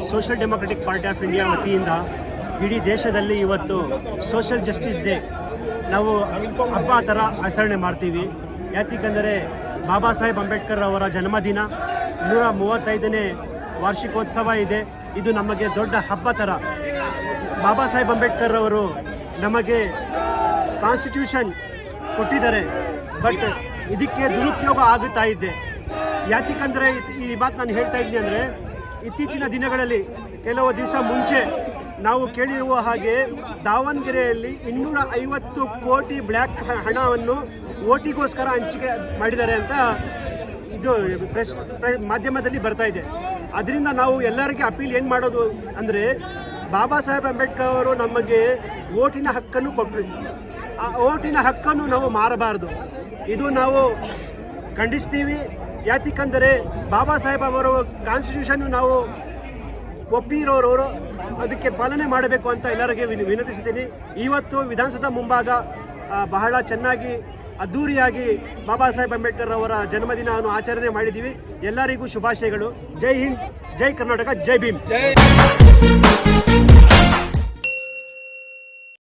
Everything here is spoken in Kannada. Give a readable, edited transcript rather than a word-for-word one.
Social democratic party of India ವತಿಯಿಂದ ಇಡೀ ದೇಶದಲ್ಲಿ ಇವತ್ತು ಸೋಷಿಯಲ್ ಜಸ್ಟಿಸ್ ಡೇ ನಾವು ಹಬ್ಬ ಥರ ಆಚರಣೆ ಮಾಡ್ತೀವಿ. ಯಾಕೆಂದರೆ ಬಾಬಾ ಸಾಹೇಬ್ ಅಂಬೇಡ್ಕರ್ ಅವರ ಜನ್ಮದಿನ 135ನೇ ವಾರ್ಷಿಕೋತ್ಸವ ಇದೆ. ಇದು ನಮಗೆ ದೊಡ್ಡ ಹಬ್ಬ ಥರ. ಬಾಬಾ ಸಾಹೇಬ್ ಅಂಬೇಡ್ಕರ್ ಅವರು ನಮಗೆ ಕಾನ್ಸ್ಟಿಟ್ಯೂಷನ್ ಕೊಟ್ಟಿದ್ದಾರೆ, ಬಟ್ ಇದಕ್ಕೆ ದುರುಪಯೋಗ ಆಗುತ್ತಾ ಇದೆ. ಯಾಕೆಂದರೆ ಈ ಮಾತು ನಾನು ಹೇಳ್ತಾ ಇದ್ದೀನಿ ಅಂದರೆ, ಇತ್ತೀಚಿನ ದಿನಗಳಲ್ಲಿ ಕೆಲವು ದಿವಸ ಮುಂಚೆ ನಾವು ಕೇಳಿರುವ ಹಾಗೆ ದಾವಣಗೆರೆಯಲ್ಲಿ 250 ಕೋಟಿ ಬ್ಲ್ಯಾಕ್ ಹಣವನ್ನು ಓಟಿಗೋಸ್ಕರ ಹಂಚಿಕೆ ಮಾಡಿದ್ದಾರೆ ಅಂತ ಇದು ಮಾಧ್ಯಮದಲ್ಲಿ ಬರ್ತಾ ಇದೆ. ಅದರಿಂದ ನಾವು ಎಲ್ಲರಿಗೆ ಅಪೀಲ್ ಏನು ಮಾಡೋದು ಅಂದರೆ, ಬಾಬಾ ಸಾಹೇಬ್ ಅಂಬೇಡ್ಕರ್ ಅವರು ನಮಗೆ ಓಟಿನ ಹಕ್ಕನ್ನು ಕೊಟ್ಟರು. ಆ ಓಟಿನ ಹಕ್ಕನ್ನು ನಾವು ಮಾರಬಾರ್ದು. ಇದು ನಾವು ಖಂಡಿಸ್ತೀವಿ. ಯಾಕೆಂದರೆ ಬಾಬಾ ಸಾಹೇಬ್ ಅವರು ಕಾನ್ಸ್ಟಿಟ್ಯೂಷನ್ನು ನಾವು ಒಪ್ಪಿರೋರವರು ಅದಕ್ಕೆ ಪಾಲನೆ ಮಾಡಬೇಕು ಅಂತ ಎಲ್ಲರಿಗೆ ವಿನಂತಿಸ್ತೀನಿ. ಇವತ್ತು ವಿಧಾನಸೌಧ ಮುಂಭಾಗ ಬಹಳ ಚೆನ್ನಾಗಿ ಅದ್ಧೂರಿಯಾಗಿ ಬಾಬಾ ಸಾಹೇಬ್ ಅಂಬೇಡ್ಕರ್ ಅವರ ಜನ್ಮದಿನವನ್ನು ಆಚರಣೆ ಮಾಡಿದ್ದೀವಿ. ಎಲ್ಲರಿಗೂ ಶುಭಾಶಯಗಳು. ಜೈ ಹಿಂದ್, ಜೈ ಕರ್ನಾಟಕ, ಜೈ ಭೀಮ್.